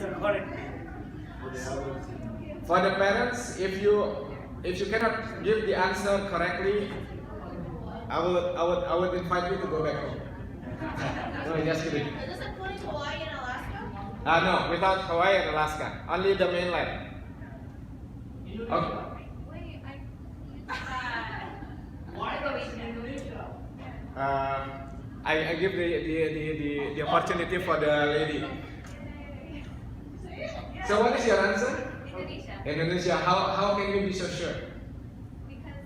answer correctly. For the parents, if you cannot give the answer correctly, I would invite you to go back home. No, just kidding. Does it include Hawaii and Alaska? No, without Hawaii and Alaska, only the mainland. Okay. Wait, Why not in Indonesia? I give the opportunity for the lady. So what is your answer? Indonesia. Indonesia. How can you be so sure? Because,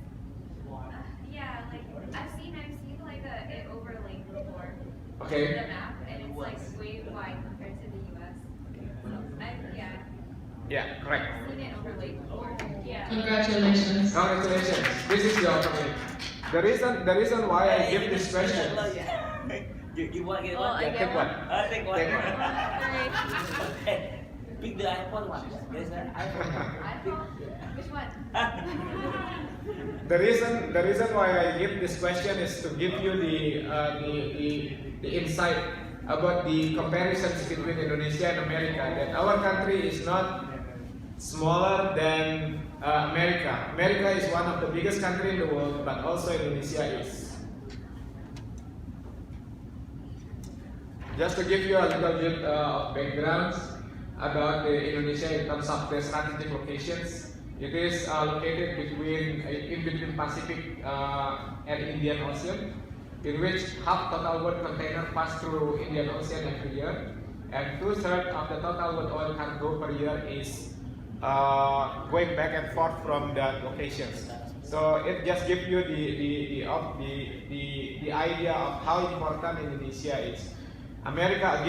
yeah, like I've seen like it overlaid before. Okay. The map, and it's like way wide compared to the U.S. So yeah, Yeah, correct. I've seen it overlaid before. Yeah. Congratulations. Congratulations. This is your opportunity. The reason why I give this question. Give one, give Well, one. I Take one. Take one. Take one. Okay. Pick the iPhone one. There's an iPhone. iPhone? Which one? The reason why I give this question is to give you the insight about the comparisons between Indonesia and America. That our country is not smaller than America. America is one of the biggest country in the world, but also Indonesia is. Just to give you a little bit of background about the Indonesia in terms of the strategic locations, it is located in between Pacific and Indian Ocean, in which half total world container pass through Indian Ocean every year, and 2/3 of the total world oil cargo per year is going back and forth from that locations. So it just gives you the idea of how important Indonesia is. America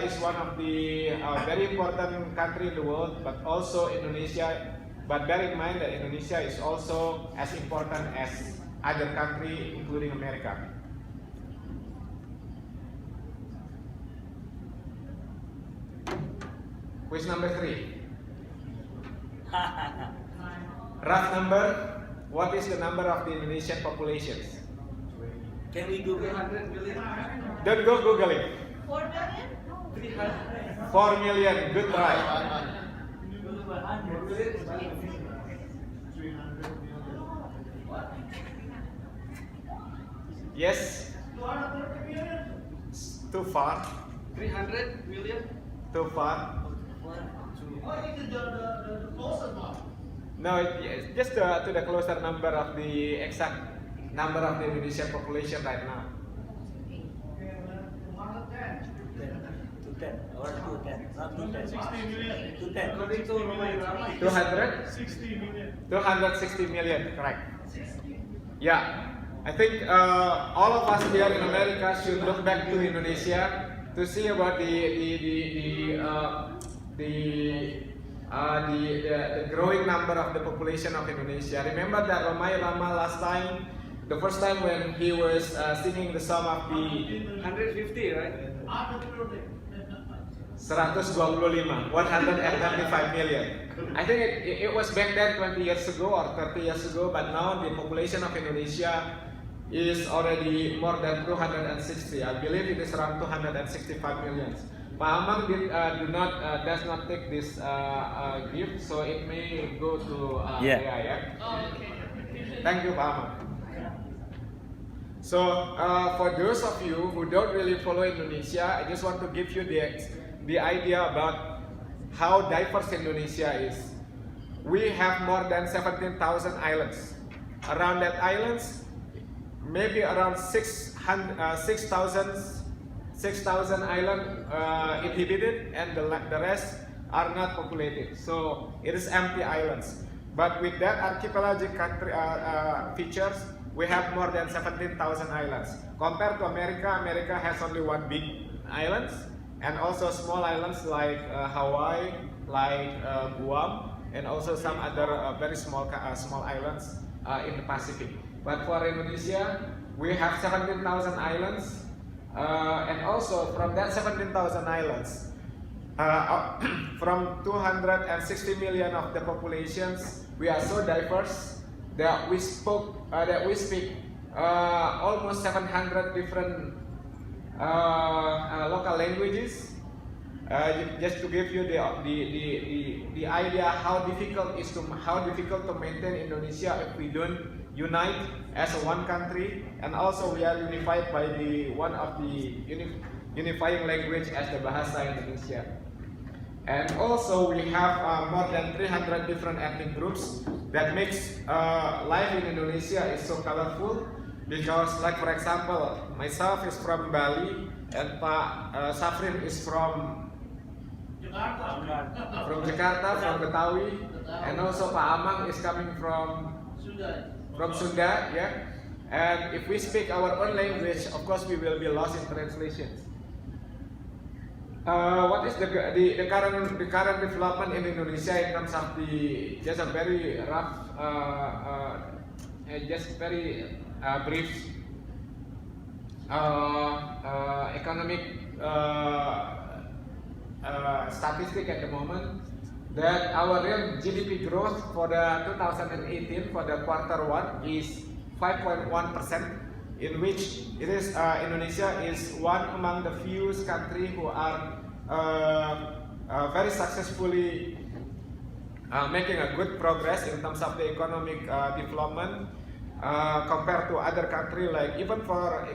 is one of the very important country in the world, but also Indonesia. But bear in mind that Indonesia is also as important as other country, including America. Quiz number 3. Rough number. What is the number of the Indonesian population? Can we Google 100 million? Don't go googling. 4 million? 300. 4 million. Good try. 100 million? Yes. 230 million? Too far. 300 million? Too far. Oh, it is the closest one. No, it's just to the closer number of the exact number of the Indonesian population right now. 210 or 210, not 210. 60 million. 210. According to Romain Rama, 200? 60 million. 260 million, correct. Yeah, I think all of us here in America should look back to Indonesia to see about the growing number of the population of Indonesia. Remember that Romain Rama last time, the first time when he was singing the song of the 150, right? 125 million. I think it was back then 20 years ago or 30 years ago, but now the population of Indonesia is already more than 260. I believe it is around 265 million. Pak Amang does not take this gift, so it may go to Yeah. Lea, Oh, okay. Thank you, Pak Amang. So for those of you who don't really follow Indonesia, I just want to give you the idea about how diverse Indonesia is. We have more than 17,000 islands. Around that islands, maybe around 6,000 islands inhabited, and the rest are not populated. So it is empty islands. But with that archipelagic country features, we have more than 17,000 islands. Compared to America, America has only one big island, and also small islands like Hawaii, like Guam, and also some other very small islands in the Pacific. But for Indonesia, we have 17,000 islands, and also from that 17,000 islands, from 260 million of the populations, we are so diverse that we speak almost 700 different local languages, just to give you the idea how difficult to maintain Indonesia if we don't unite as a one country, and also we are unified by the one of the unifying language as the Bahasa Indonesia. And also we have more than 300 different ethnic groups that makes life in Indonesia is so colorful, because like for example myself is from Bali and Pak Safrin is from Jakarta, from Betawi, and also Pak Amang is coming from Sunda, yeah. And if we speak our own language, of course we will be lost in translations. What is the current development in Indonesia in terms of just a very rough, just very brief economic statistic at the moment, that our real GDP growth for the 2018 for the quarter one is 5.1%, in which it is Indonesia is one among the few countries who are very successfully making a good progress in terms of the economic development compared to other countries, like even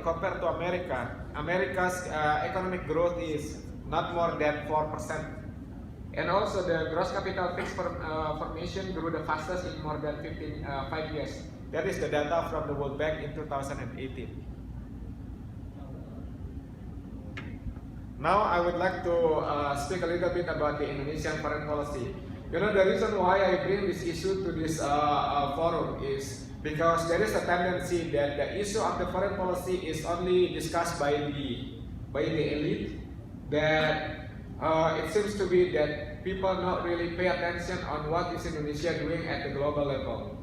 compared to America. America's economic growth is not more than 4%. And also the gross capital fixed formation grew the fastest in more than 5 years. That is the data from the World Bank in 2018. Now I would like to speak a little bit about the Indonesian foreign policy. You know, the reason why I bring this issue to this forum is because there is a tendency that the issue of the foreign policy is only discussed by the elite. That it seems to be that people not really pay attention on what is Indonesia doing at the global level.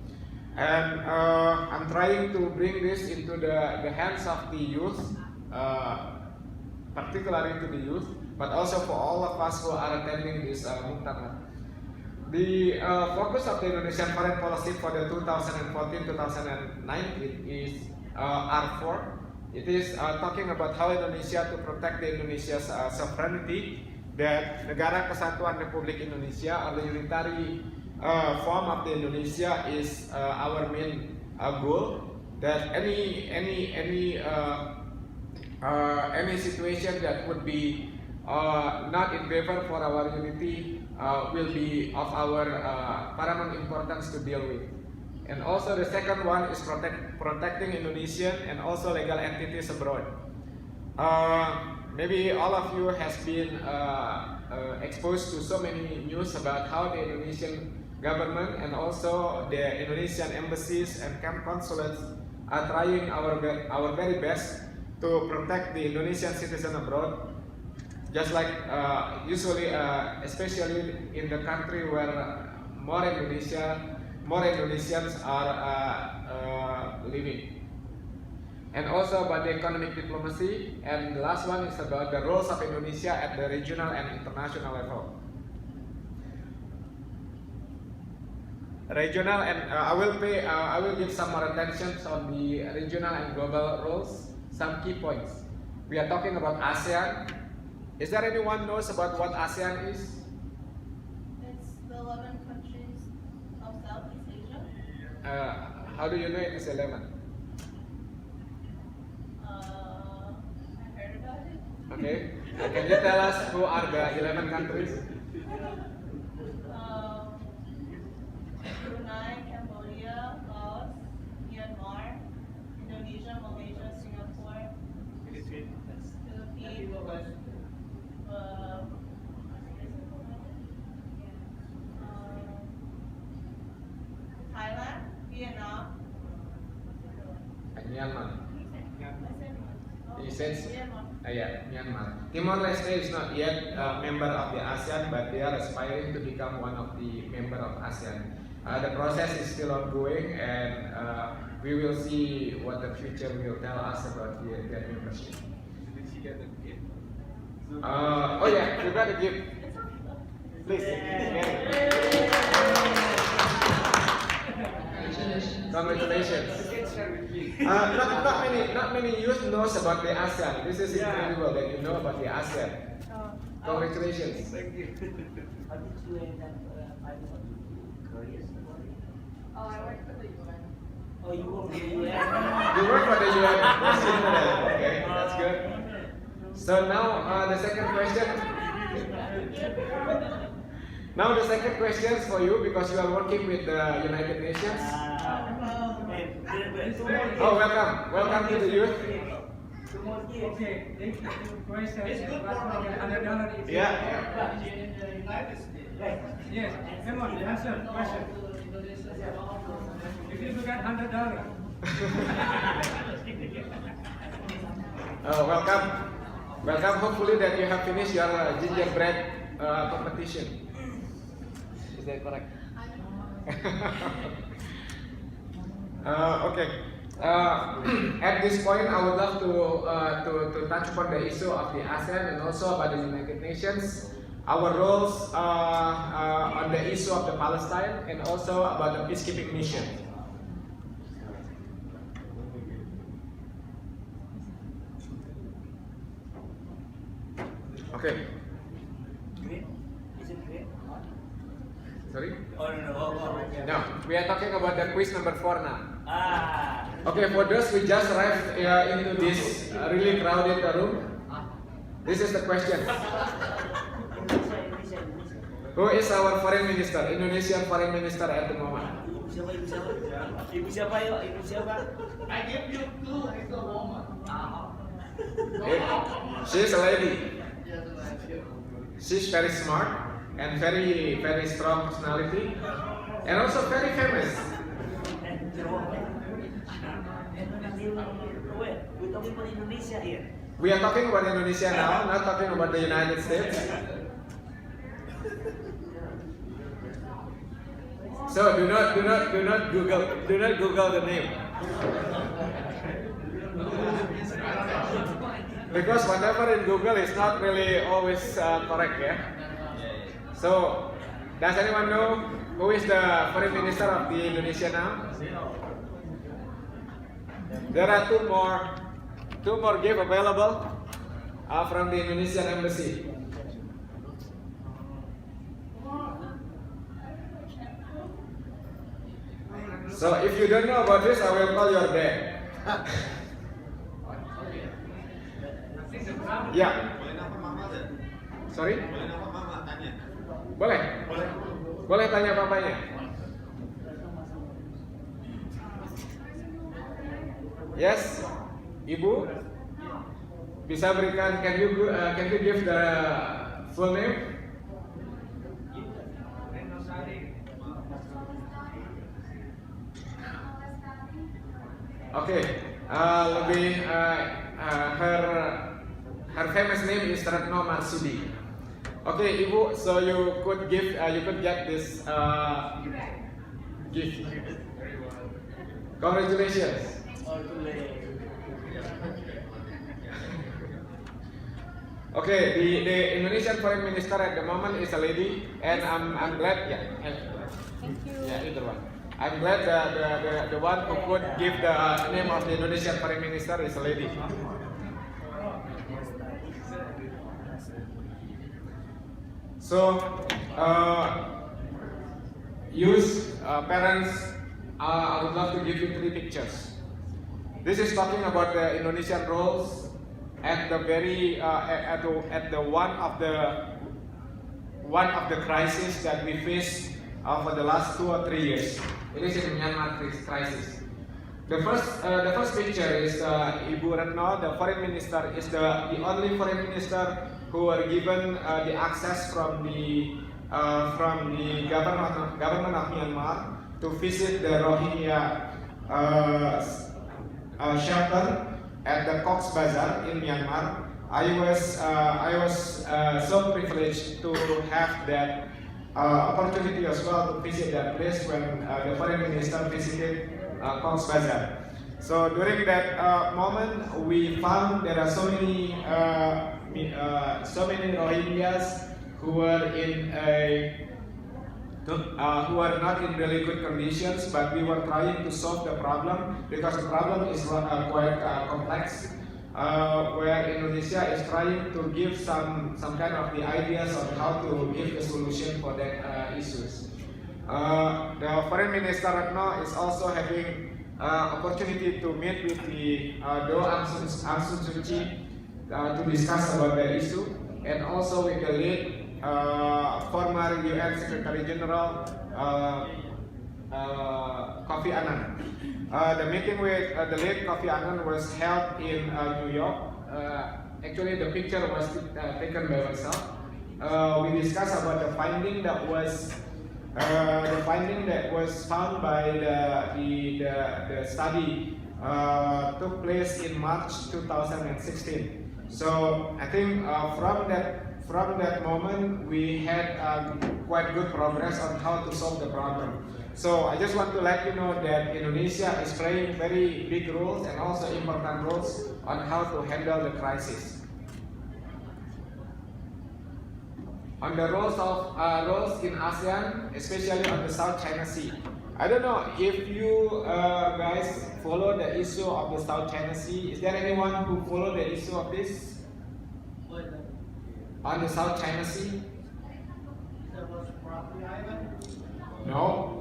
And I'm trying to bring this into the hands of the youth, particularly to the youth, but also for all of us who are attending this Muktamar. The focus of the Indonesian foreign policy for the 2014-2019 is R4. It is talking about how Indonesia to protect the Indonesia's sovereignty, that Negara Kesatuan Republik Indonesia, or the unitary form of the Indonesia, is our main goal. That any situation that would be not in favor for our unity will be of our paramount importance to deal with. And also the second one is protecting Indonesian and also legal entities abroad. Maybe all of you has been exposed to so many news about how the Indonesian government and also the Indonesian embassies and consulates are trying our very best to protect the Indonesian citizen abroad. Just like usually, especially in the country where more Indonesians are living. And also about the economic diplomacy, and the last one is about the roles of Indonesia at the regional and international level. Regional, and I will give some more attention on the regional and global roles. Some key points. We are talking about ASEAN. Is there anyone knows about what ASEAN is? It's the 11 countries of Southeast Asia. How do you know it is 11? I heard about it. Okay. Can you tell us who are the 11 countries? Brunei, Cambodia, Laos, Myanmar, Indonesia, Malaysia, Singapore, Philippines, Thailand, Vietnam. And Myanmar. I You said Myanmar. yeah, Myanmar. Timor-Leste is not yet a member of the ASEAN, but they are aspiring to become one of the member of ASEAN. The process is still ongoing, and we will see what the future will tell us about their membership. Oh yeah, you got to give. Please. Congratulations. Not many youth knows about the ASEAN. This is incredible that you know about the ASEAN. Congratulations. Thank you. How did you end up finding out careers? Oh, I work for the UN. Oh, you work for the You UN? work for the UN. Okay, that's good. So now the second question. Now the second question is for you because you are working with the United Nations. Oh, welcome to the youth. Okay, next question. $100 Yeah. in the United States. Yes, come on, answer question. If you forgot $100. Welcome. Hopefully that you have finished your gingerbread competition. Is that correct? Okay. At this point, I would love to touch upon the issue of the ASEAN and also about the United Nations, our roles on the issue of the Palestine, and also about the peacekeeping mission. Okay. Green? Is it green? Sorry. Oh, no. No, we are talking about the quiz number 4 now. Ah. Okay, for those who just arrived into this really crowded room, this is the question. Indonesia. Who is our foreign minister, Indonesian foreign minister at the moment? Ibu siapa yuk? Ibu siapa? I give you clue, it's a woman. She is a lady. She's very smart and very strong personality, and also very famous. Wait, we're talking about Indonesia here. We are talking about Indonesia now, not talking about the United States. So do not Google the name. Because whatever in Google is not really always correct, yeah. So, does anyone know who is the foreign minister of the Indonesia now? There are two more gifts available from the Indonesian embassy. So if you don't know about this, I will call your dad. Ya. Sorry? Boleh tanya papanya. Yes, Ibu. Bisa berikan? Can you give the full name? Okay. Her famous name is Retno Marsudi. Okay, Ibu. So you could get this gift. Congratulations. Okay, the Indonesian foreign minister at the moment is a lady, and I'm glad. Yeah. Thank you. Yeah, either one. I'm glad the one who could give the name of the Indonesian foreign minister is a lady. So, parents, I would love to give you 3 pictures. This is talking about the Indonesian roles at the very at the one of the crisis that we face for the last 2 or 3 years. It is in Myanmar crisis. The first picture is Ibu Retno, the foreign minister, is the only foreign minister who were given the access from the government of Myanmar to visit the Rohingya shelter at the Cox's Bazar in Myanmar. I was so privileged to have that opportunity as well to visit that place when the foreign minister visited Cox's Bazar. So during that moment, we found there are so many Rohingyas who were who are not in really good conditions, but we were trying to solve the problem because the problem is quite complex. where Indonesia is trying to give some kind of the ideas on how to give the solution for that issues. The Foreign Minister Retno is also having opportunity to meet with the Do Aung San Suu Kyi to discuss about the issue, and also with the late former UN Secretary General Kofi Annan. The meeting with the late Kofi Annan was held in New York. Actually, the picture was taken by myself. We discussed about the finding that was found by the study took place in March 2016. So I think from that moment we had quite good progress on how to solve the problem. So I just want to let you know that Indonesia is playing very big roles and also important roles on how to handle the crisis. On the roles in ASEAN, especially on the South China Sea. I don't know if you guys follow the issue of the South China Sea. Is there anyone who follow the issue of this? On the South China Sea? No.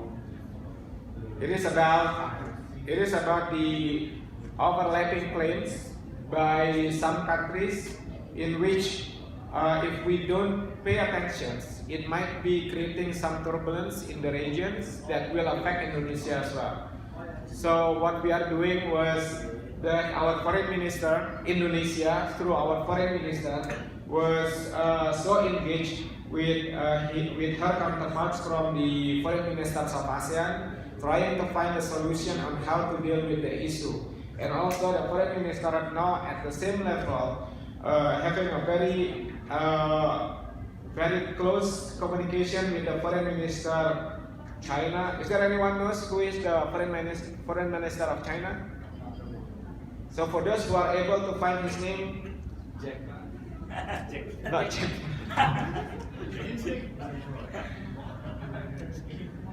It is about the overlapping claims by some countries in which if we don't pay attention, it might be creating some turbulence in the regions that will affect Indonesia as well. So what we are doing was that our foreign minister, Indonesia, through our foreign minister, was so engaged with her counterparts from the foreign ministers of ASEAN, trying to find a solution on how to deal with the issue. And also the foreign minister now at the same level, having a very close communication with the foreign minister China. Is there anyone knows who is the foreign minister of China? So for those who are able to find his name, Jack. not Jack.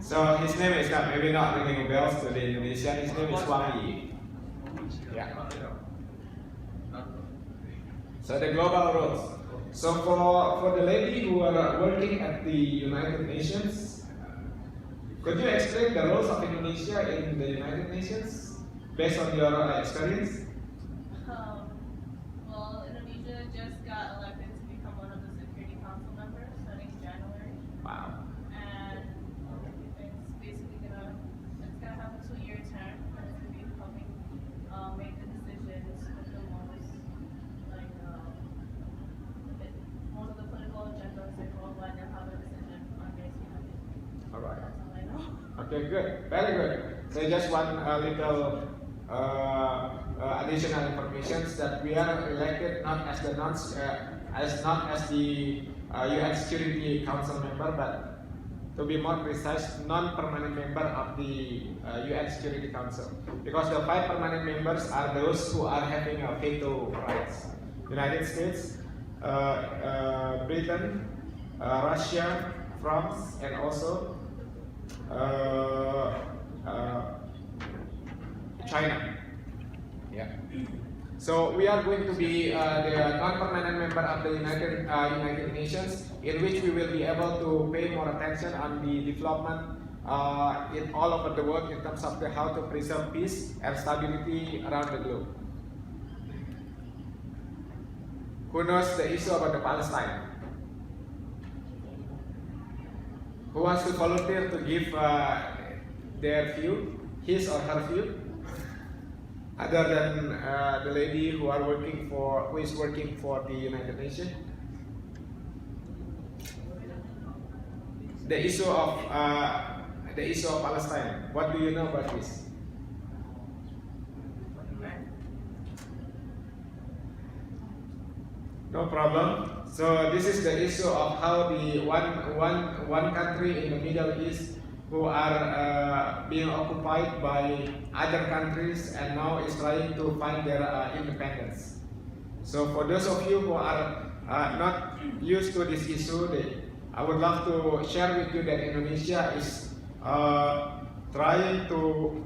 So his name is maybe not ringing bells to the Indonesian. His name is Wang Yi. Yeah. So the global roles. So for the lady who are working at the United Nations, could you explain the roles of Indonesia in the United Nations based on your experience? Well, Indonesia just got elected to become one of the Security Council members starting January. Wow. And it's basically gonna have a 2-year term, and it's gonna be helping make the decisions with the most most of the political agendas like worldwide and have a decision on basically. All right. That's all I know. Okay, good, very good. So just one little additional information that we are elected not as the UN Security Council member, but to be more precise, non-permanent member of the UN Security Council. Because the 5 permanent members are those who are having a veto rights: United States, Britain, Russia, France, and also China. Yeah. So we are going to be the non-permanent member of the United Nations, in which we will be able to pay more attention on the development in all over the world in terms of how to preserve peace and stability around the globe. Who knows the issue about the Palestine? Who wants to volunteer to give their view, his or her view, other than the lady who is working for the United Nations? The issue of Palestine. What do you know about this? No problem. So this is the issue of how the one country in the Middle East who are being occupied by other countries and now is trying to find their independence. So for those of you who are not used to this issue, I would love to share with you that Indonesia is trying to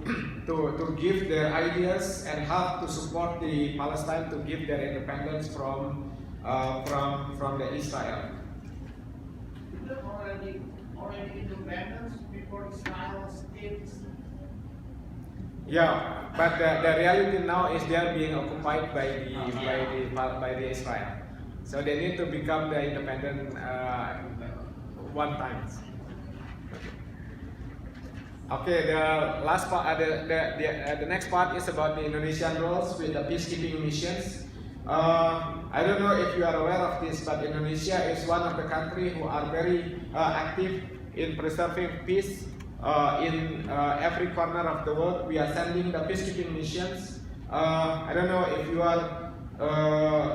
to give their ideas and help to support the Palestine to give their independence from the Israel. People already independence before Israel state. Yeah, but the reality now is they are being occupied by the Israel, so they need to become the independent one time. Okay, the last part, the next part is about the Indonesian roles with the peacekeeping missions. I don't know if you are aware of this, but Indonesia is one of the countries who are very active in preserving peace in every corner of the world. We are sending the peacekeeping missions. I don't know if you are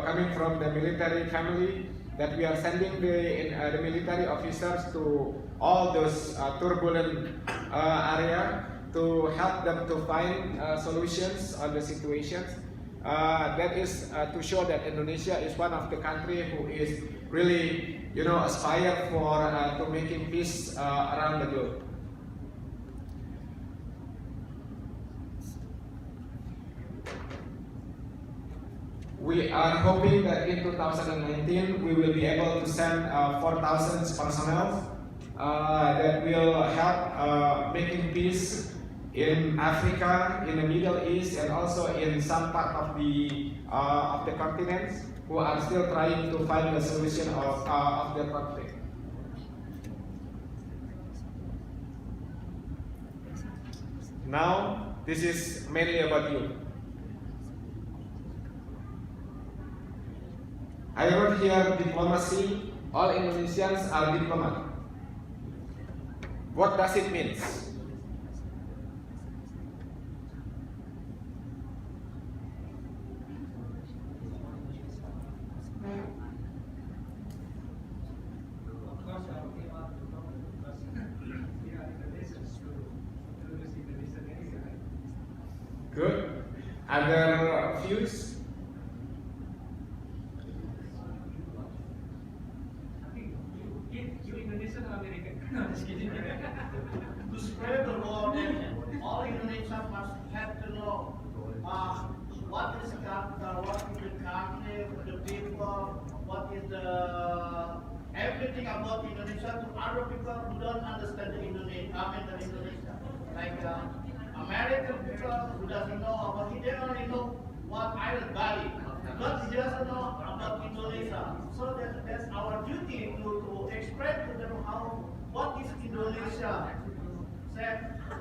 coming from the military family, that we are sending the military officers to all those turbulent area to help them to find solutions on the situations. That is to show that Indonesia is one of the countries who is really, aspire for to making peace around the globe. We are hoping that in 2019 we will be able to send 4,000 personnel that will help making peace in Africa, in the Middle East, and also in some part of the continents who are still trying to find the solution of their conflict. Now, this is mainly about you. I wrote here diplomacy. All Indonesians are diplomat. What does it mean? Of course, we are because we are Indonesians to introduce Indonesian anyway. Good. Other views? You Indonesian or American? No, just kidding. To spread the word, all Indonesians must have to know what is the country, the people, what is the everything about Indonesia to other people who don't understand the Indonesia. Like American people who doesn't know about it, they only know what island Bali, but he doesn't know about Indonesia. So that's our duty to explain to them what is Indonesia. Say,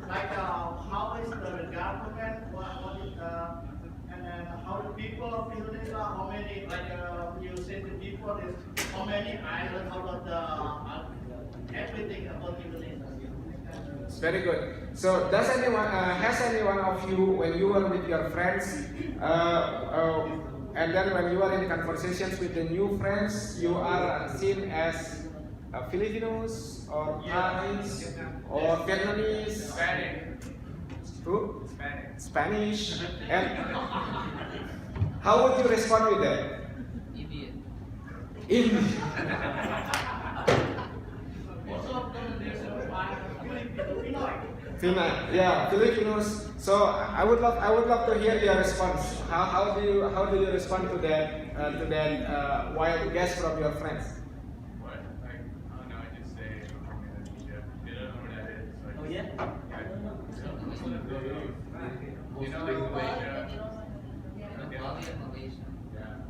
like how is the government, what is and then how the people of Indonesia, how many, like you said the people, is how many islands, how about the everything about Indonesia. It's very good. So, has any one of you, when you were with your friends, and then when you are in conversations with the new friends, you are seen as Filipinos or Thais or Vietnamese? Spanish. Who? Spanish. Spanish. And how would you respond with that? Indian. Indian. Most of them are Filipino. Yeah, Filipinos. So I would love to hear your response. How do you respond to that wild guess from your friends? What? Like, I don't know, I just say I'm from Indonesia. They don't know where that is. So Oh yeah? you know, like Malaysia. Yeah.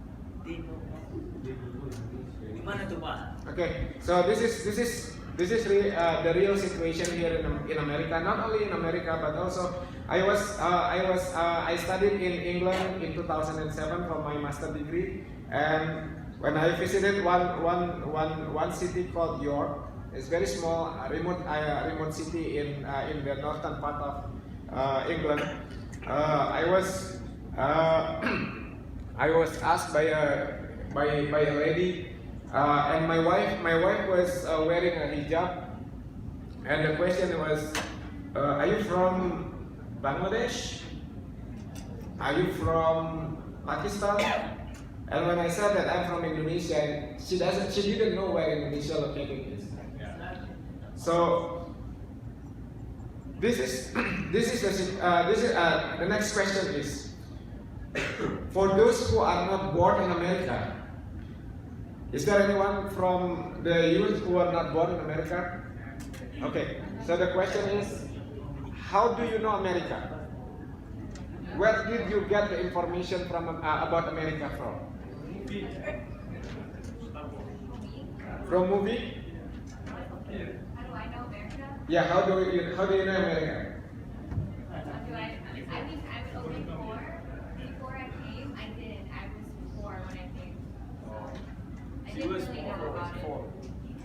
Di mana tuh Pak? Okay, so this is the real situation here in America. Not only in America, but also I studied in England in 2007 for my master degree, and when I visited one city called York, it's very small, remote city in the northern part of England. I was asked by a lady. And my wife was wearing a hijab, and the question was, "Are you from Bangladesh? Are you from Pakistan?" And when I said that I'm from Indonesia, she didn't know where Indonesia located is. Yeah. So this is the next question is for those who are not born in America. Is there anyone from the youth who are not born in America? Okay. So the question is, how do you know America? Where did you get the information from about America from? From movie? How do I know America? Yeah. How do you know America? Do I mean, I was only four. Before I came, I didn't. I was four when I came. I She didn't was really know about it. four.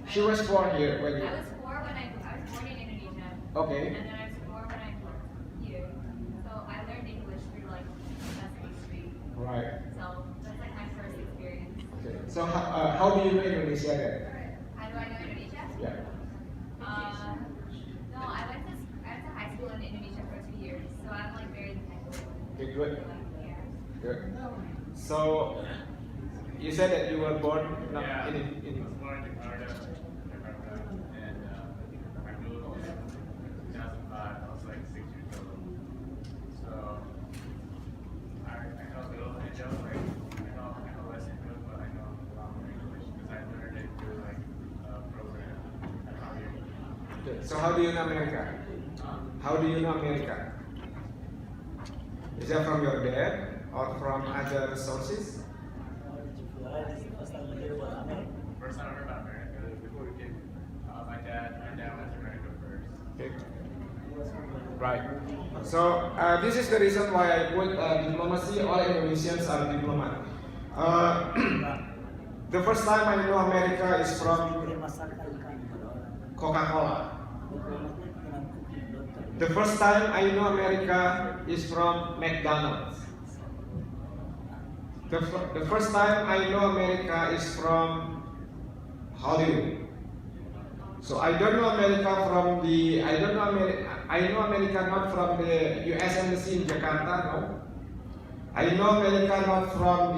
She was born here when you. I was four when I was born in Indonesia. Okay. And then I was four when I moved here. So I learned English through like Sesame Street. Right. So that's like my first experience. Okay. So how do you know Indonesia then? How do I know Indonesia? Yeah. No, I went to high school in Indonesia for 2 years, so I'm like very connected. Okay, good. Yeah. Good. So you said that you were born not Yeah, in I was born in Jakarta, and I moved in 2005. I was like 6 years old. So I know a little, I know less English, but I know a lot more English because I learned it through like a program at college. Okay. So how do you know America? How do you know America? Is that from your dad or from other sources? This is the first time I hear about America. First time I heard about America before we came. My dad went to America first. Okay. Right. So this is the reason why I put diplomacy. All Indonesians are diplomat. The first time I know America is from Dia masakkan ikan kepada orang. Coca-Cola. Diplomatnya dengan cooking dokter. The first time I know America is from McDonald's. The first time I know America is from Hollywood. So I don't know America from the I know America not from the US Embassy in Jakarta, no. I know America not from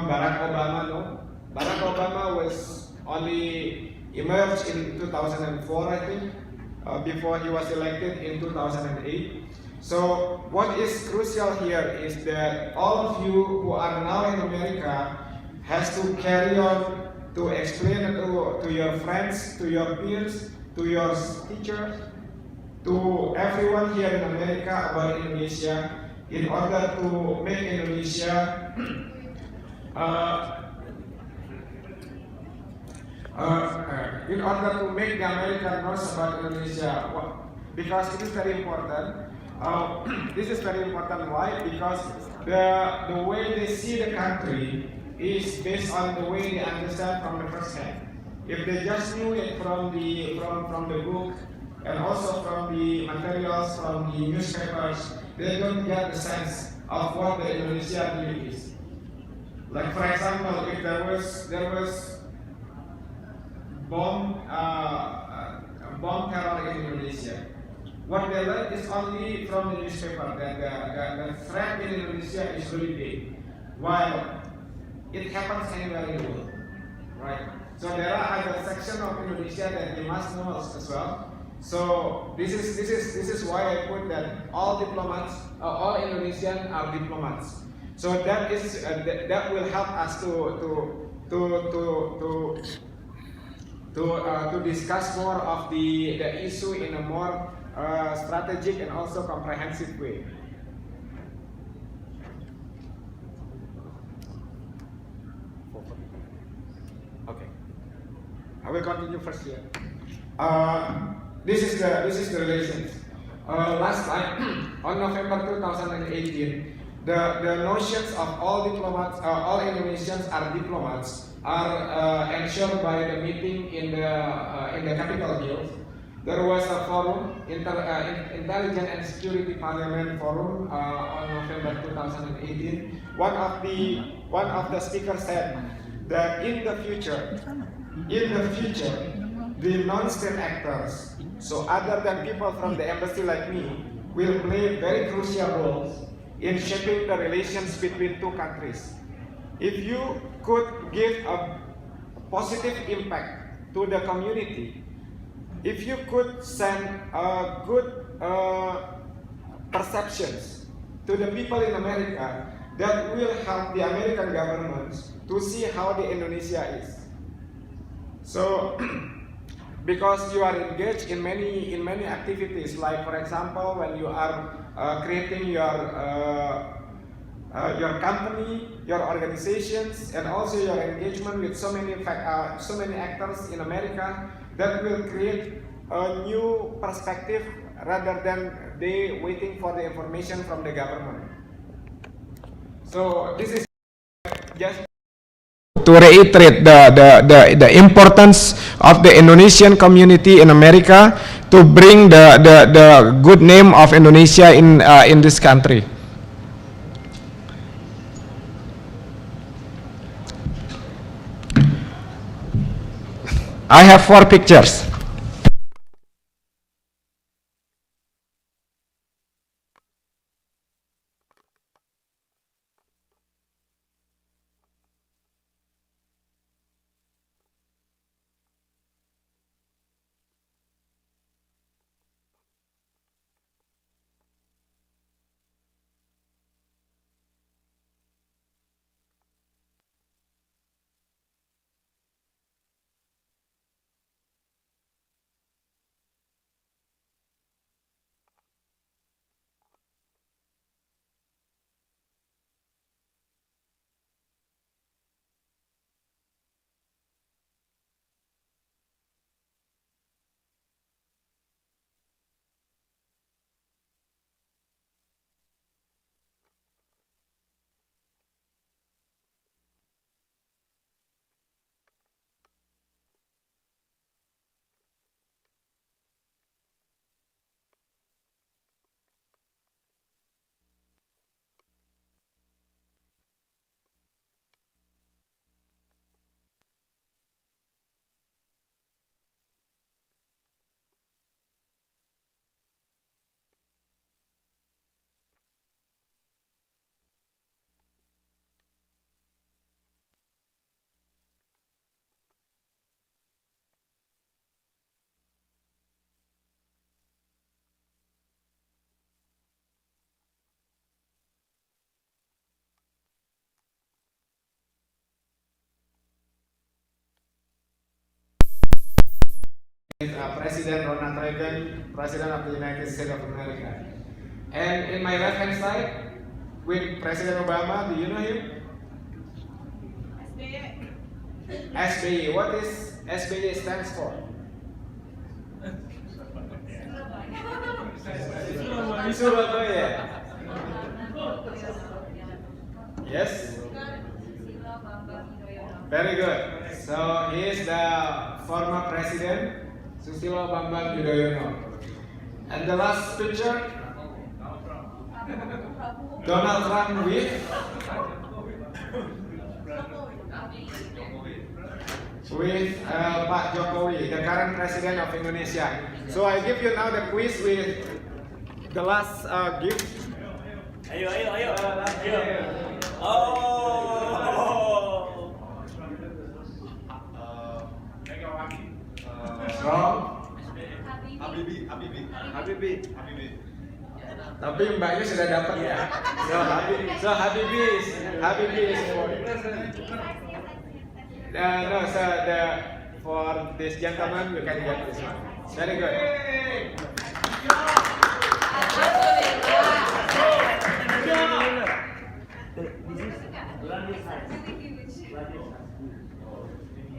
Barack Obama, no. Barack Obama was only emerged in 2004, I think, before he was elected in 2008. So what is crucial here is that all of you who are now in America has to carry on to explain to your friends, to your peers, to your teachers, to everyone here in America about Indonesia in order to make Indonesia in order to make the American knows about Indonesia, because it is very important. This is very important. Why? Because the way they see the country is based on the way they understand from the first hand. If they just knew it from the book and also from the materials from the newspapers, they don't get the sense of what the Indonesia really is. Like for example, if there was bomb terror in Indonesia, what they learn is only from the newspaper that the threat in Indonesia is really big, while it happens anywhere in the world, right? So there are other sections of Indonesia that they must know as well. So this is why I put that all diplomats, all Indonesians are diplomats. So that is that will help us to discuss more of the issue in a more strategic and also comprehensive way. Okay, I will continue first here. This is the relations. Last time on November 2018, the notions of all diplomats, all Indonesians are diplomats, are ensured by the meeting in the Capitol Hill. There was a forum, Intelligence and Security Parliament Forum on November 2018. One of the speakers said that in the future, the non-state actors, so other than people from the embassy like me, will play very crucial roles in shaping the relations between two countries. If you could give a positive impact to the community, if you could send good perceptions to the people in America, that will help the American government to see how the Indonesia is. So, because you are engaged in many activities, like for example, when you are creating your company, your organizations, and also your engagement with so many actors in America, that will create a new perspective rather than they waiting for the information from the government. So this is just to reiterate the importance of the Indonesian community in America to bring the good name of Indonesia in this country. I have 4 pictures. President Ronald Reagan, President of the United States of America. And in my left hand side, with President Obama, do you know him? SBY. What is SBY stands for? Surabaya. Yes? Very good. So he is the former president, Susilo Bambang Yudhoyono. And the last picture, Donald Trump with Pak Jokowi, the current president of Indonesia. So I give you now the quiz with the last gift. Ayo. Oh. From Habibie. tapi mbaknya sudah dapat ya. So Habibie is for no, so for this gentleman you can get this one. Very good.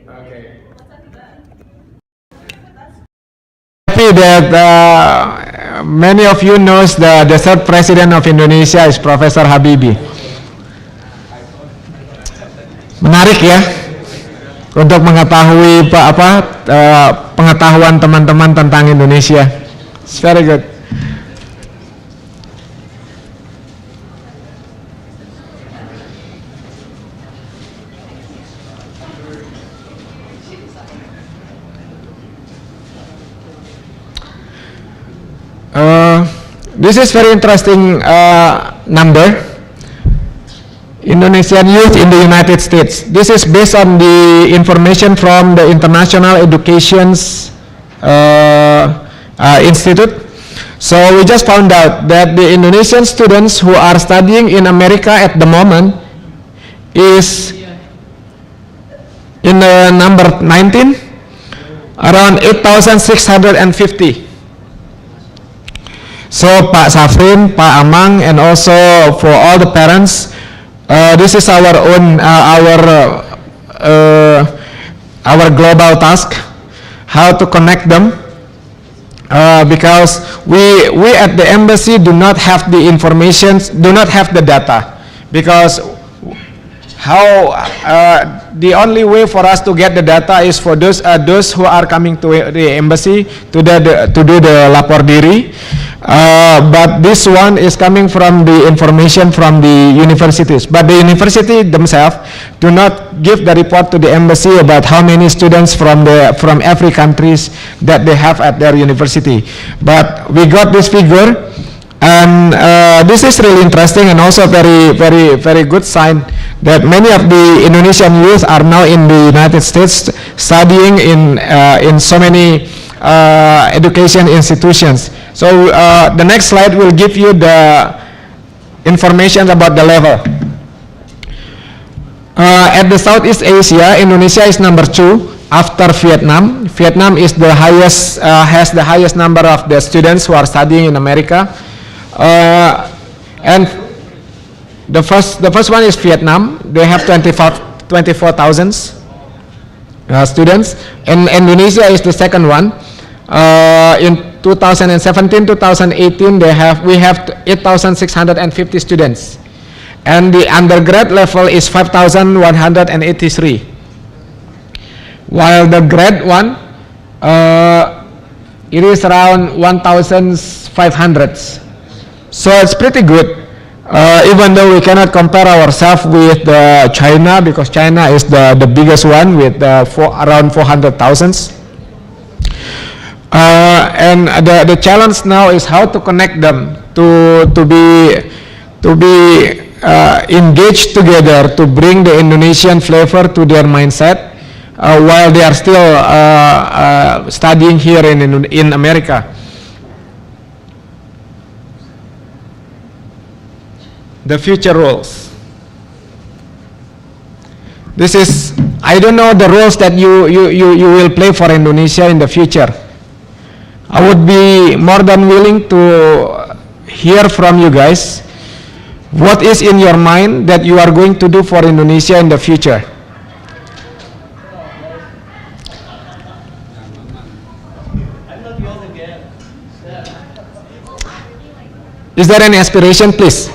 Okay. Happy that many of you knows the third president of Indonesia is Professor Habibie. Menarik ya untuk mengetahui pengetahuan teman-teman tentang Indonesia. It's very good. This is very interesting number. Indonesian youth in the United States. This is based on the information from the International Education's institute. So we just found out that the Indonesian students who are studying in America at the moment is in the number 19, around 8,650. So Pak Safrin, Pak Amang, and also for all the parents, this is our own our global task, how to connect them, because we at the embassy do not have the information, do not have the data, because how the only way for us to get the data is for those who are coming to the embassy to do the lapor diri. But this one is coming from the information from the universities. But the university themselves do not give the report to the embassy about how many students from every countries that they have at their university. But we got this figure, and this is really interesting and also very good sign that many of the Indonesian youth are now in the United States studying in so many education institutions. So the next slide will give you the information about the level. At the Southeast Asia, Indonesia is number 2 after Vietnam. Vietnam is the highest, has the highest number of the students who are studying in America. And the first one is Vietnam. They have 24,000 students, and Indonesia is the second one. In 2017-2018, we have 8,650 students, and the undergrad level is 5,183, while the grad one it is around 1,500. So it's pretty good. Even though we cannot compare ourselves with China, because China is the biggest one with around 400,000. And the challenge now is how to connect them to be engaged together, to bring the Indonesian flavor to their mindset while they are still studying here in America. The future roles. This is, I don't know the roles that you will play for Indonesia in the future. I would be more than willing to hear from you guys what is in your mind that you are going to do for Indonesia in the future. I'm not yours again. Is there any aspiration, please?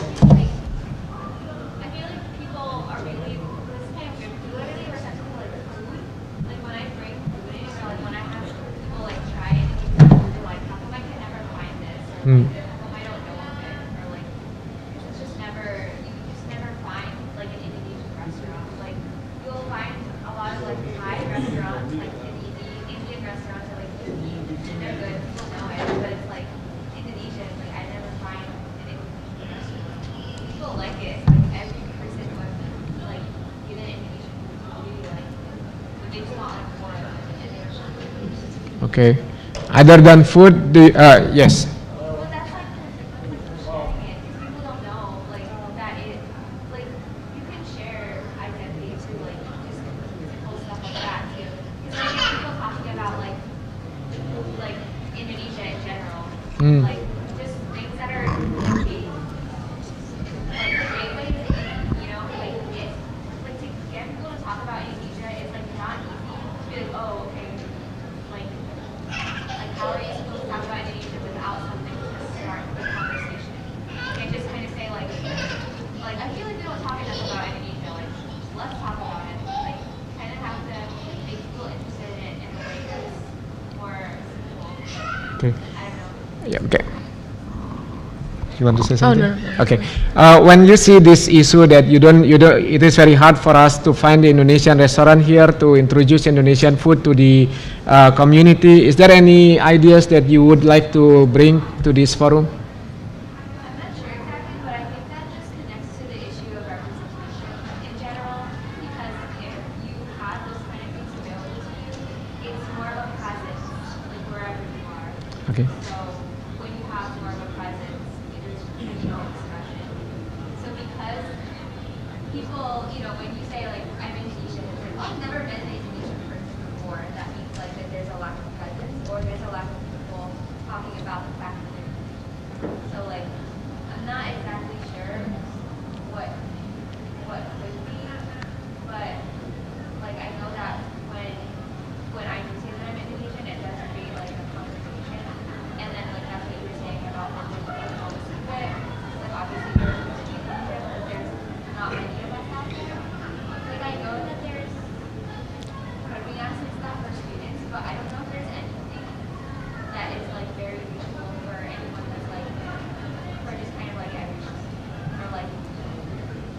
I feel like people are really, this kind of good, literally receptive to like food. Like when I bring food in, or like when I have people like try it, they're like, how come I can never find this? Or like, how come I don't know of it? Or like, it's just never, you just never find like an Indonesian restaurant. Like you'll find a lot of like Thai restaurants, like Indian restaurants are like they're good, people know it, but it's like Indonesian, like I never find an Indonesian restaurant. People like it. Like every person who I've like given Indonesian food really like it. But they just want like more of it. And they're just Okay. Other than food, yes. well, that's like sharing it. Because people don't know like that it like you can share identity through like just simple stuff like that too. Because I hear people talking about like Indonesia in general. Like just things that are like great ways, you know, like it like to get people to talk about Indonesia is like not easy to be like, oh, okay, like how are you supposed to talk about Indonesia without something to start the conversation? You can't just kind of say like I feel like we don't talk enough about Indonesia, like let's talk about it. Like kind of have to make people interested in it in a way that's more simple. Okay. I don't know. Yeah, okay. You want to say Oh, something? no, no. Okay. When you see this issue that it is very hard for us to find the Indonesian restaurant here to introduce Indonesian food to the community. Is there any ideas that you would like to bring to this forum? I'm not sure exactly, but I think that just connects to the issue of representation in general, because if you have those kind of things available to you, it's more of a presence. Like whereas Okay. So when you have more of a presence, there's no expression. So because people, when you say like I'm Indonesian, it's like, oh, I've never met an Indonesian person before. That means like that there's a lack of presence, or there's a lack of people talking about the fact that they're Indonesian. So like I'm not exactly sure what could be, but like I know that when I do say that I'm Indonesian, it does create like a conversation, and then like that's what you were saying about the digital secret. Like obviously you're in Indonesia, but there's not many of us out there. Like I know that there's coding apps and stuff for students, but I don't know if there's anything that is like very useful for anyone that's like for just kind of like everyone, or like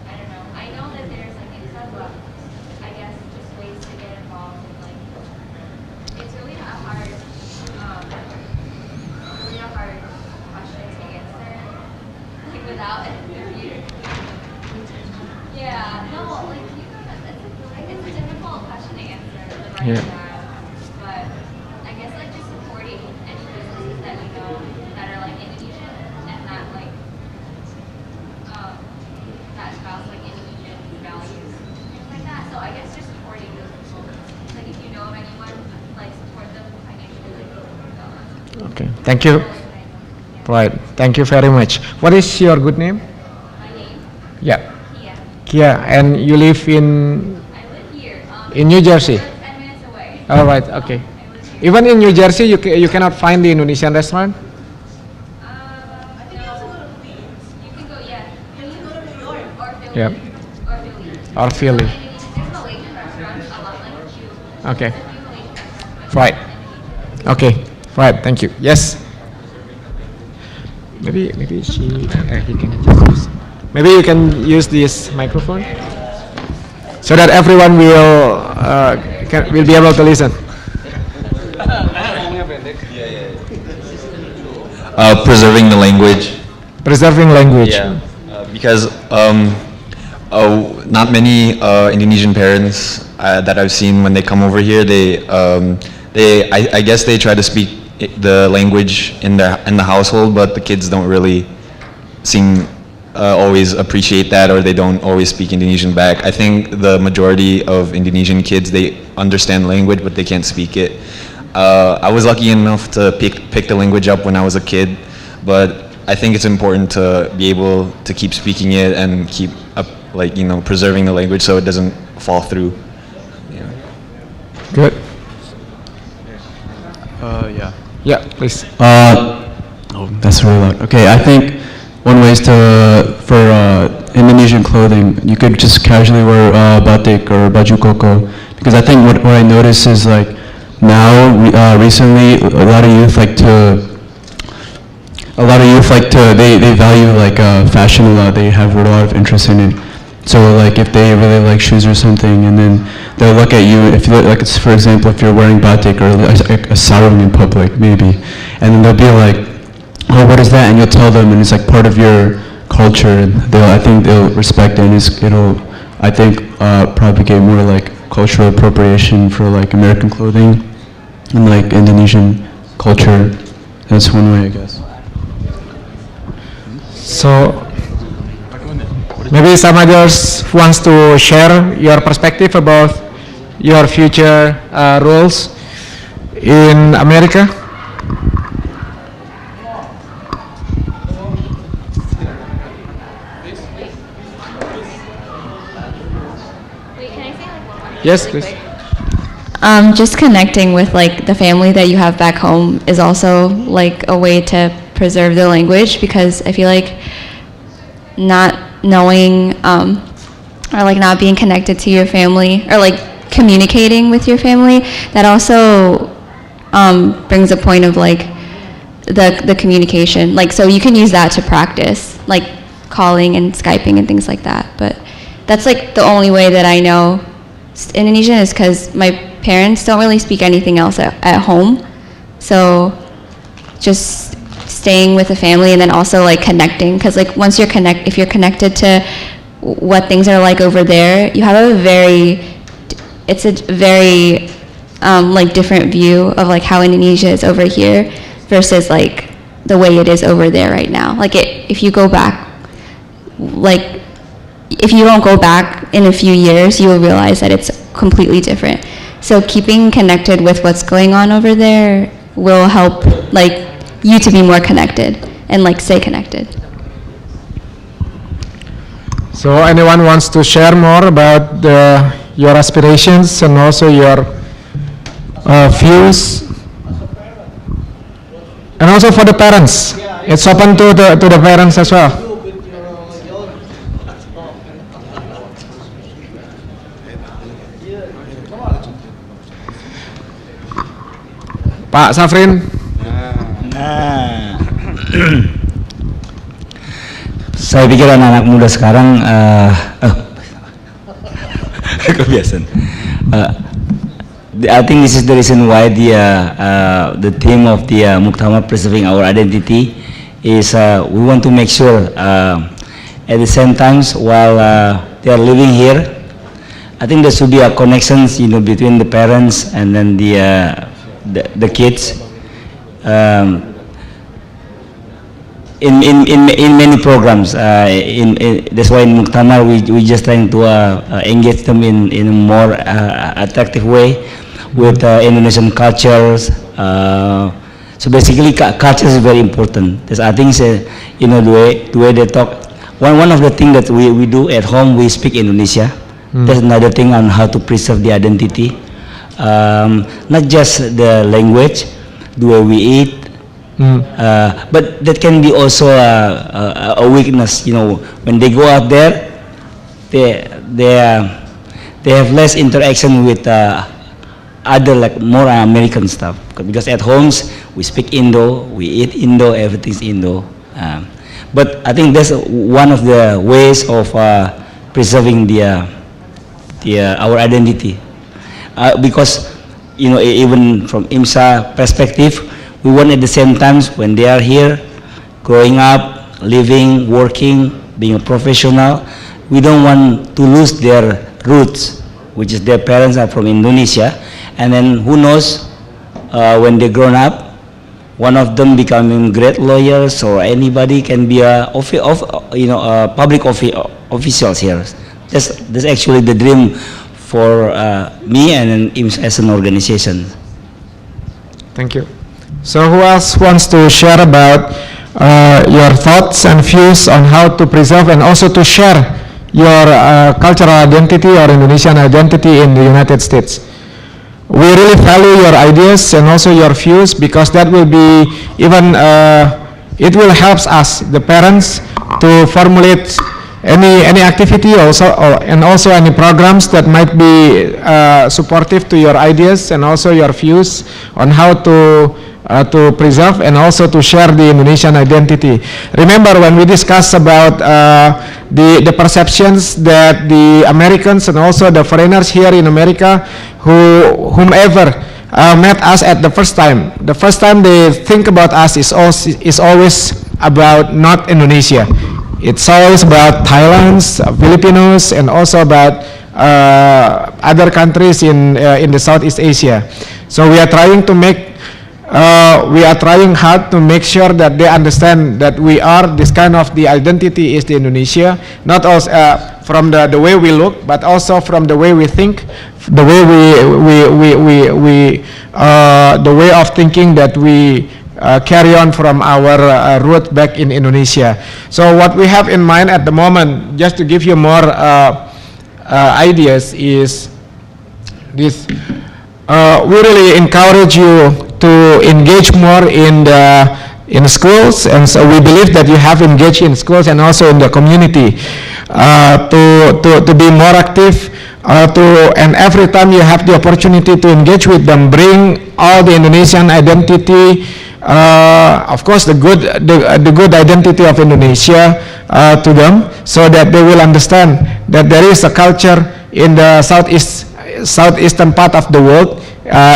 I don't know. I know that there's like I guess just ways to get involved in like it's really a hard question to answer like without a computer. Yeah, no, like it's a difficult question to answer right now. But I guess like just supporting any businesses that we know that are like Indonesian and that like that espouse like Indonesian values, things like that. So I guess just supporting those people. Like if you know of anyone, like support them financially. Okay. Thank you. Right. Thank you very much. What is your good name? My name, Yeah. Kia. Kia. And you live in I live here. In New Jersey? I live 10 minutes away. All right. Okay. I live here. Even in New Jersey, you cannot find the Indonesian restaurant. I think it's a little Queens. You can go, yeah. You can go to New York or Philly. Yep. Or Philly. Or Philly. There's Malaysian restaurants, a lot like you. Okay. There's a few Malaysian restaurants. Right. Okay. Right. Thank you. Yes. Maybe he can use. Maybe you can use this microphone so that everyone will be able to listen. Preserving the language. Preserving language. Because not many Indonesian parents that I've seen when they come over here, I guess they try to speak the language in the household, but the kids don't really seem always appreciate that, or they don't always speak Indonesian back. I think the majority of Indonesian kids, they understand language, but they can't speak it. I was lucky enough to pick the language up when I was a kid, but I think it's important to be able to keep speaking it and keep up, preserving the language so it doesn't fall through. Good. Yeah. Yeah, please. Oh, that's really loud. Okay, I think one way is for Indonesian clothing, you could just casually wear batik or baju koko, because I think what I notice is like now recently a lot of youth they value like fashion a lot. They have a lot of interest in it. So like if they really like shoes or something, and then they'll look at you, if you like, it's, for example, if you're wearing batik or a sarung in public maybe, and then they'll be like, oh, what is that? And you'll tell them, and it's like part of your culture, and I think they'll respect it, and it'll I think propagate more like cultural appropriation for like American clothing and like Indonesian culture. That's one way, I guess. So maybe some others wants to share your perspective about your future roles in America. Wait, can I say like one more thing Yes, really please. quick? Just connecting with like the family that you have back home is also like a way to preserve the language, because I feel like not knowing or like not being connected to your family or like communicating with your family, that also brings a point of like the communication. Like, so you can use that to practice, like calling and Skyping and things like that. But that's like the only way that I know Indonesian is because my parents don't really speak anything else at home. So just staying with the family, and then also like connecting, because like once if you're connected to what things are like over there, you have a very like different view of like how Indonesia is over here versus like the way it is over there right now. Like if you go back, like if you don't go back in a few years, you will realize that it's completely different. So keeping connected with what's going on over there will help like you to be more connected and like stay connected. So anyone wants to share more about your aspirations and also your views? And also for the parents, it's open to the parents as well. Pak Safrin. Nah, saya pikir anak-anak muda sekarang kebiasaan. I think this is the reason why the theme of the Muktamar preserving our identity is we want to make sure at the same times while they are living here, I think there should be a connections between the parents and then the kids. In many programs, that's why in Muktamar we just trying to engage them in a more attractive way with Indonesian cultures. So basically, culture is very important. I think the way they talk. One of the things that we do at home, we speak Indonesia. That's another thing on how to preserve the identity. Not just the language, the way we eat, but that can be also a weakness. When they go out there, they have less interaction with other like more American stuff. Because at homes we speak Indo, we eat Indo, everything's Indo. But I think that's one of the ways of preserving our identity. Because even from IMSA perspective, we want at the same time when they are here, growing up, living, working, being a professional, we don't want to lose their roots, which is their parents are from Indonesia, and then who knows when they grown up, one of them becoming great lawyers or anybody can be a public officials here. That's actually the dream for me and IMSA as an organization. Thank you. So who else wants to share about your thoughts and views on how to preserve and also to share your cultural identity or Indonesian identity in the United States? We really value your ideas and also your views because that will be even, it will help us, the parents, to formulate any activity also, and also any programs that might be supportive to your ideas and also your views on how to preserve and also to share the Indonesian identity. Remember when we discussed about the perceptions that the Americans and also the foreigners here in America whomever met us at the first time they think about us is always about not Indonesia. It's always about Thailand's, Filipinos, and also about other countries in the Southeast Asia. So we are trying to make we are trying hard to make sure that they understand that we are this kind of the identity is the Indonesia, not also from the way we look, but also from the way we think, the way the way of thinking that we carry on from our root back in Indonesia. So what we have in mind at the moment, just to give you more ideas, is this. We really encourage you to engage more in schools, and so we believe that you have engaged in schools and also in the community to be more active. And every time you have the opportunity to engage with them, bring all the Indonesian identity, of course the good identity of Indonesia to them, so that they will understand that there is a culture in the southeastern part of the world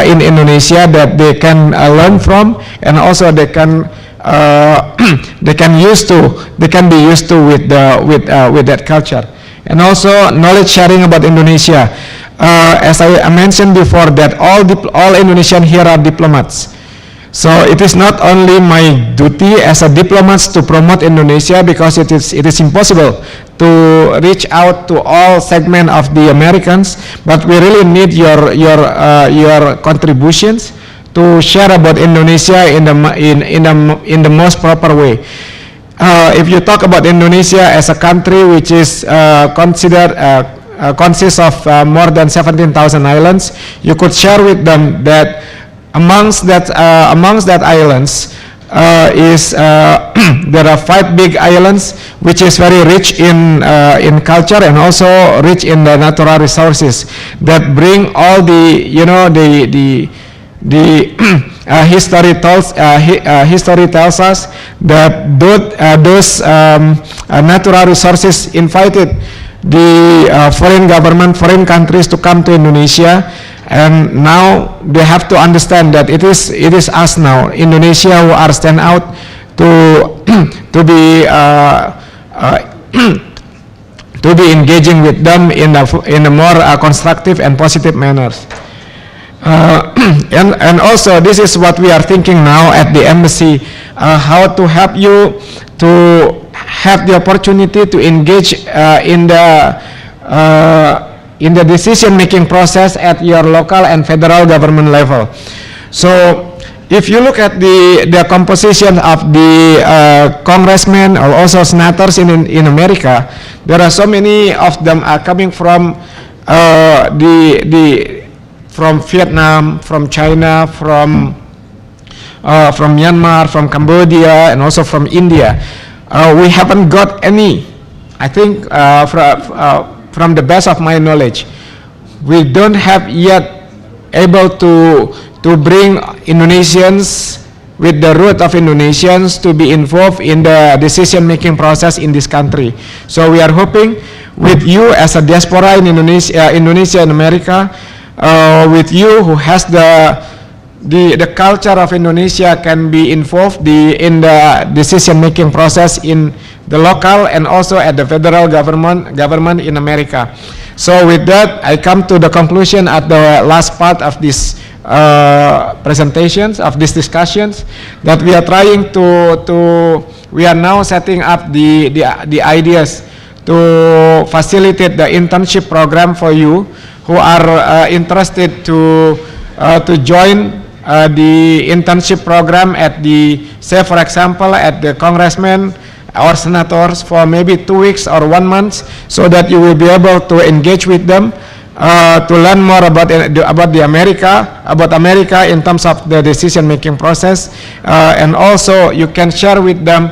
in Indonesia that they can learn from, and also they can be used to with that culture. And also knowledge sharing about Indonesia. As I mentioned before, that all Indonesian here are diplomats. So it is not only my duty as a diplomat to promote Indonesia, because it is impossible to reach out to all segment of the Americans, but we really need your contributions to share about Indonesia in the most proper way. If you talk about Indonesia as a country which is considered consists of more than 17,000 islands, you could share with them that amongst that islands there are 5 big islands which is very rich in culture and also rich in the natural resources that bring all the history tells us that those natural resources invited the foreign countries to come to Indonesia, and now they have to understand that it is us now, Indonesia, who are stand out to be to be engaging with them in a more constructive and positive manners. And also this is what we are thinking now at the embassy, how to help you to have the opportunity to engage in the decision-making process at your local and federal government level. So if you look at the composition of the congressmen or also senators in America, there are so many of them are coming from from Vietnam, from China, from Myanmar, from Cambodia, and also from India. We haven't got any, I think, from the best of my knowledge, we don't have yet able to bring Indonesians with the root of Indonesians to be involved in the decision-making process in this country. So we are hoping with you as a diaspora in Indonesia and America, with you who has the culture of Indonesia can be involved in the decision-making process in the local and also at the federal government in America. So with that, I come to the conclusion at the last part of this presentations, of these discussions, that we are trying we are now setting up the ideas to facilitate the internship program for you who are interested to join the internship program at say for example at the congressmen or senators for maybe 2 weeks or 1 month, so that you will be able to engage with them to learn more about America in terms of the decision-making process, and also you can share with them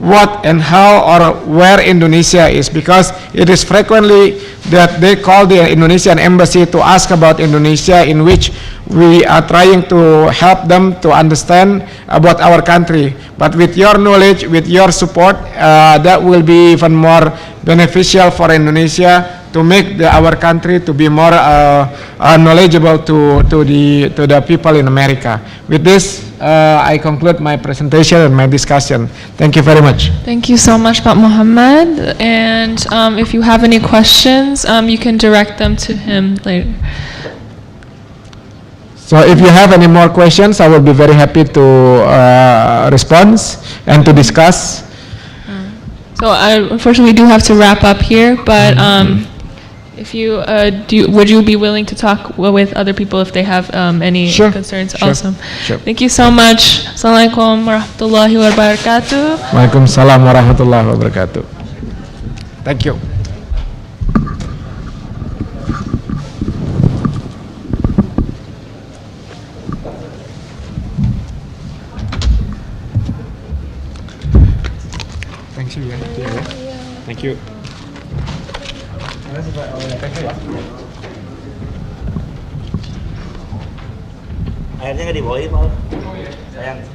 what and how or where Indonesia is, because it is frequently that they call the Indonesian embassy to ask about Indonesia, in which we are trying to help them to understand about our country. But with your knowledge, with your support, that will be even more beneficial for Indonesia to make our country to be more knowledgeable to the people in America. With this, I conclude my presentation and my discussion. Thank you very much. Thank you so much, Pak Muhammad. And if you have any questions, you can direct them to him later. So if you have any more questions, I will be very happy to respond and to discuss. So unfortunately, we do have to wrap up here, but if you would you be willing to talk with other people if they have any concerns? Sure. Awesome. Sure. Thank you so much. Assalamualaikum warahmatullahi wabarakatuh. Waalaikumsalam warahmatullahi wabarakatuh. Thank you. Thank you. Thank you. Akhirnya nggak dibawain malah. Sayang.